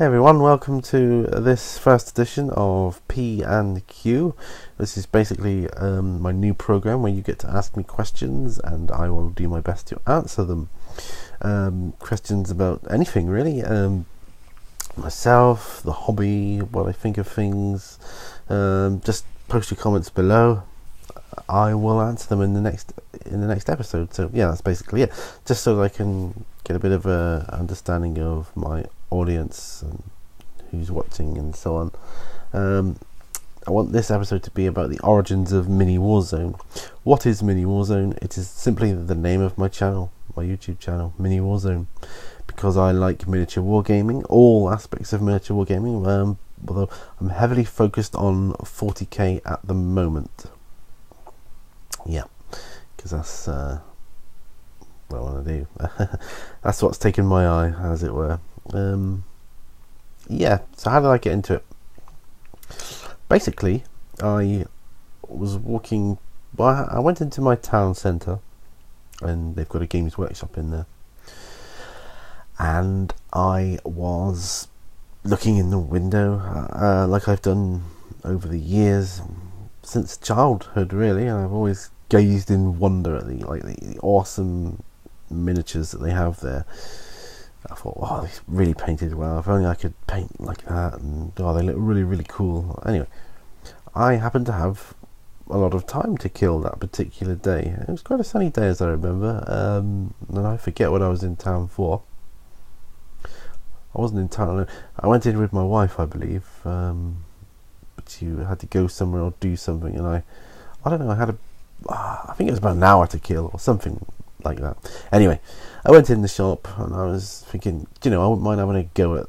Hey everyone, welcome to this first edition of P and Q. This is basically my new program where you get to ask me questions and I will do my best to answer them. Questions about anything really, myself, the hobby, what I think of things. Just post your comments below. I will answer them in the next episode. So yeah, that's basically it. Just so that I can get a bit of a understanding of my audience and who's watching and so on. I want this episode to be about the origins of Miniwarzone. What is Miniwarzone? It is simply the name of my channel, my YouTube channel, Miniwarzone, because I like miniature wargaming, all aspects of miniature wargaming, although I'm heavily focused on 40k at the moment. Yeah, because that's what I want to do. That's what's taken my eye, as it were. Yeah, so how did I get into it? Basically, I was walking, I went into my town centre, and they've got a games workshop in there, and I was looking in the window, like I've done over the years, since childhood really, and I've always gazed in wonder at the awesome miniatures that they have there. I thought, wow, they're really painted well. If only I could paint like that, and oh, they look really, really cool. Anyway, I happened to have a lot of time to kill that particular day. It was quite a sunny day, as I remember, and I forget what I was in town for. I wasn't in town alone. I went in with my wife, I believe, but you had to go somewhere or do something, and I don't know, I think it was about an hour to kill or something like that. Anyway, I went in the shop and I was thinking, I wouldn't mind having a go at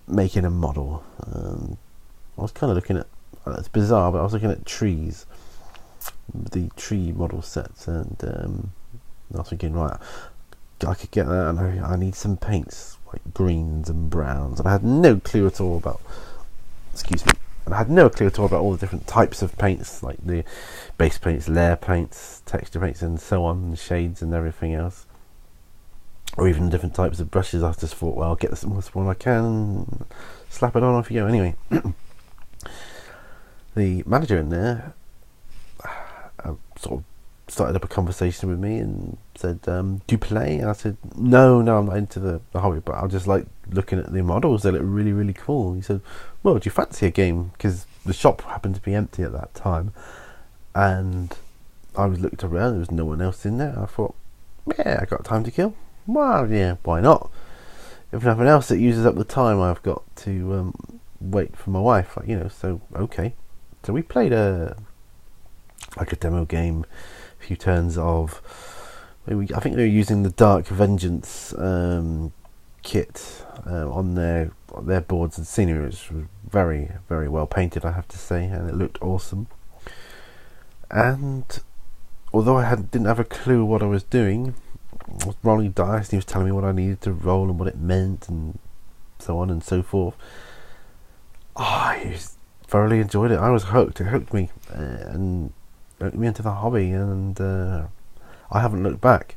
making a model. I was kind of looking at, it's bizarre, but I was looking at trees, the tree model sets, and I was thinking, right, I could get that, and I need some paints, like greens and browns, and I had no clue at all about, and I had no clue at all about all the different types of paints, like the base paints, layer paints, texture paints, and so on, and shades and everything else, or even different types of brushes. I just thought, well, I'll get the smallest one I can, and slap it on, off you go. Anyway, the manager in there sort of started up a conversation with me and said, do you play? And I said, no, I'm not into the hobby, but I just like looking at the models. They look really, really cool. He said, well, do you fancy a game? Because the shop happened to be empty at that time, and I was looked around, there was no one else in there. I thought, yeah, I got time to kill. Well, yeah, why not? If nothing else, it uses up the time I've got to wait for my wife, so okay. So we played a demo game, a few turns of, I think they were using the Dark Vengeance kit on their boards and scenery, which was very, very well painted, I have to say, and it looked awesome. And although I didn't have a clue what I was doing, I was rolling dice, and he was telling me what I needed to roll and what it meant, and so on and so forth. I thoroughly enjoyed it. I was hooked. It hooked me, and hooked me into the hobby, and I haven't looked back.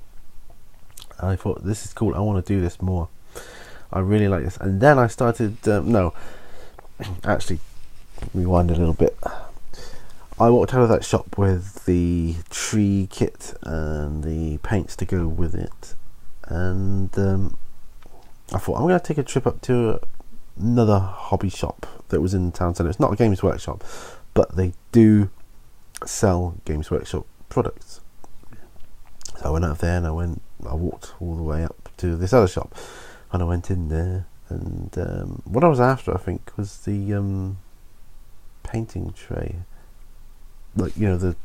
I thought, this is cool, I want to do this more. I really like this. And then I started, actually, rewind a little bit. I walked out of that shop with the tree kit and the paints to go with it, and I thought, I'm going to take a trip up to another hobby shop that was in the town centre. It's not a Games Workshop, but they do sell Games Workshop products. So I went out there, and I walked all the way up to this other shop, and I went in there, and what I was after, I think, was the painting tray, like the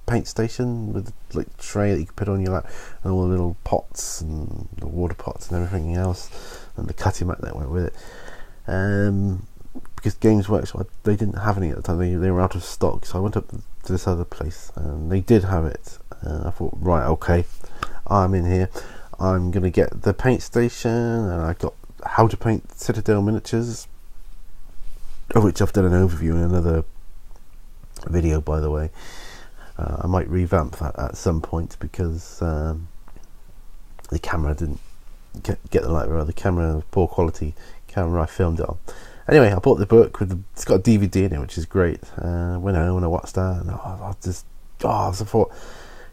paint station with the tray that you could put on your lap, and all the little pots and the water pots and everything else, and the cutting mat that went with it. Because Games Workshop, they didn't have any at the time. They were out of stock, so I went up to this other place, and they did have it. And I thought, right, okay, I'm in here. I'm going to get the paint station, and I got how to paint Citadel miniatures, of which I've done an overview in another video, by the way. I might revamp that at some point, because the camera didn't get the light right. The camera, poor quality camera I filmed it on. Anyway, I bought the book it's got a DVD in it, which is great. Went home and I watched that, and I thought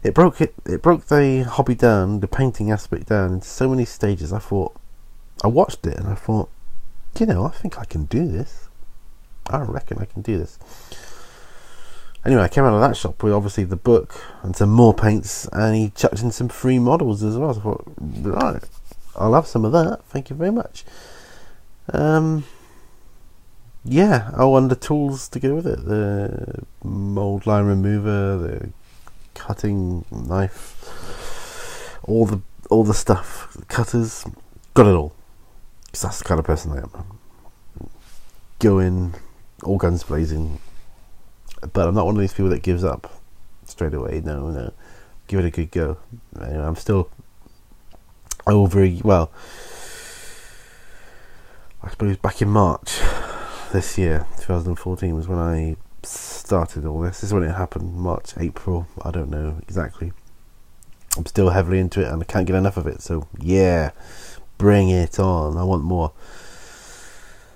it broke the hobby down, the painting aspect down into so many stages. I watched it and I thought, I think I can do this. I reckon I can do this. Anyway, I came out of that shop with obviously the book and some more paints, and he chucked in some free models as well. So I thought, right, I'll have some of that. Thank you very much. And the tools to go with it: the mold line remover, the cutting knife, all the stuff, the cutters, got it all. Because that's the kind of person I am. Go in, all guns blazing. But I'm not one of these people that gives up straight away. No. Give it a good go. Anyway, I'm still I suppose back in March this year, 2014, was when I started all this. This is when it happened. March, April, I don't know exactly. I'm still heavily into it and I can't get enough of it. So yeah, bring it on. I want more.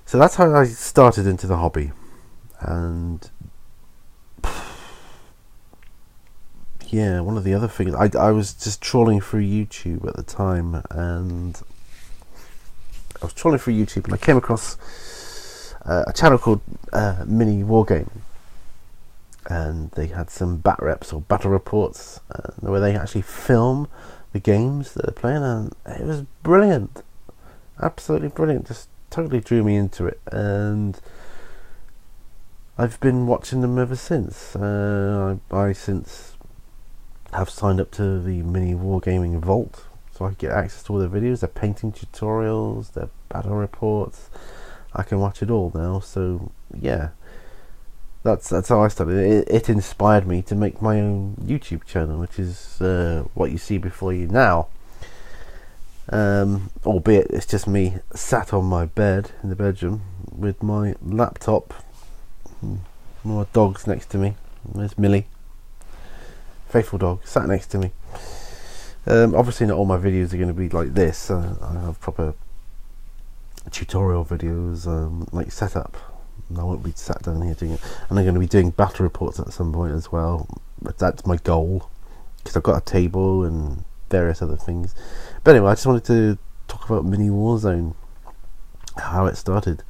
So that's how I started into the hobby. And yeah, one of the other things, I was just trawling through YouTube at the time, and I came across a channel called Mini Wargaming, and they had some bat reps or battle reports where they actually film the games that they're playing, and it was brilliant, absolutely brilliant. Just totally drew me into it, and I've been watching them ever since. I since have signed up to the Mini Wargaming Vault, so I get access to all their videos, their painting tutorials, their battle reports. I can watch it all now. So yeah, that's how I started. It inspired me to make my own YouTube channel, which is what you see before you now. Albeit it's just me sat on my bed in the bedroom with my laptop. My dog's next to me. There's Millie, faithful dog, sat next to me. Obviously not all my videos are going to be like this. I have proper tutorial videos, like setup. I won't be sat down here doing it, and I'm going to be doing battle reports at some point as well. But that's my goal, because I've got a table and various other things. But anyway, I just wanted to talk about Mini Warzone, how it started.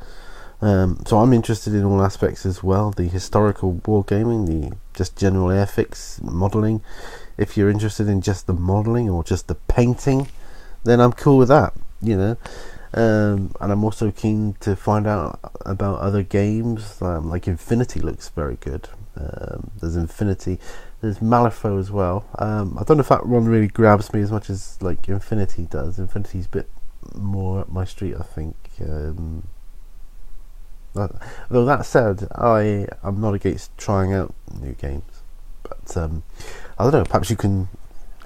So I'm interested in all aspects as well, the historical wargaming, the just general airfix modelling. If you're interested in just the modelling or just the painting, then I'm cool with that, and I'm also keen to find out about other games, like Infinity looks very good. There's Infinity, there's Malifaux as well. I don't know if that one really grabs me as much as like Infinity does. Infinity's a bit more up my street, I think. Though that said, I'm not against trying out new games, but I don't know, perhaps you can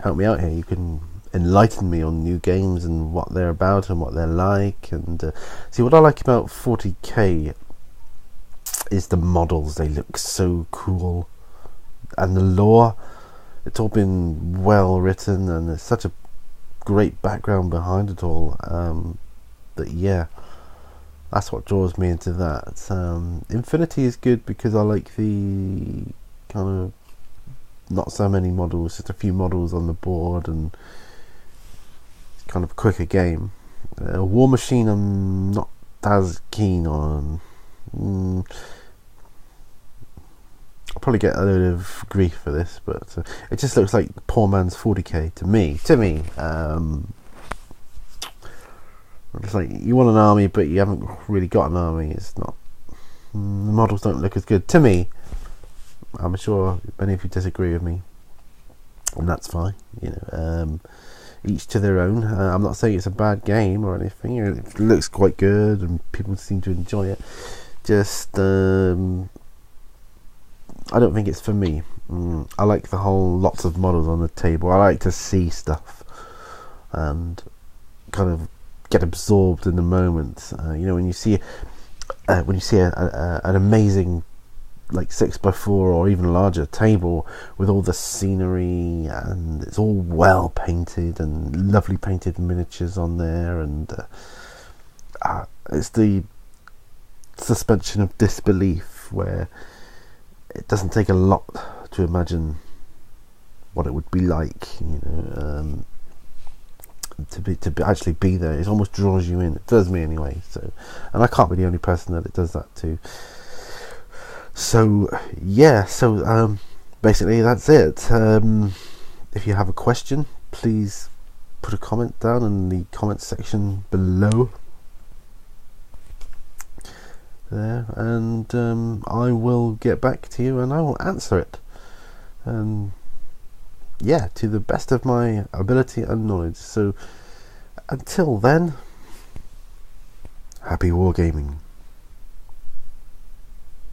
help me out here. You can enlighten me on new games and what they're about and what they're like. And see, what I like about 40k is the models. They look so cool, and the lore, it's all been well written, and there's such a great background behind it all, that yeah, that's what draws me into that. Infinity is good because I like the kind of not so many models, just a few models on the board, and it's kind of a quicker game. War Machine I'm not as keen on. I'll probably get a load of grief for this, but it just looks like poor man's 40k to me. It's like you want an army, but you haven't really got an army. It's not. The models don't look as good to me. I'm sure many of you disagree with me, and that's fine. Each to their own. I'm not saying it's a bad game or anything. It looks quite good, and people seem to enjoy it. Just, I don't think it's for me. I like the whole lots of models on the table. I like to see stuff and kind of get absorbed in the moment. When you see an amazing like 6x4 or even larger table with all the scenery, and it's all well painted and lovely painted miniatures on there, and it's the suspension of disbelief where it doesn't take a lot to imagine what it would be like, to actually be there. It almost draws you in. It does me anyway. So, and I can't be the only person that it does that to. So yeah, so basically that's it. If you have a question, please put a comment down in the comment section below there, and I will get back to you and I will answer it, and yeah, to the best of my ability and knowledge. So until then, happy wargaming.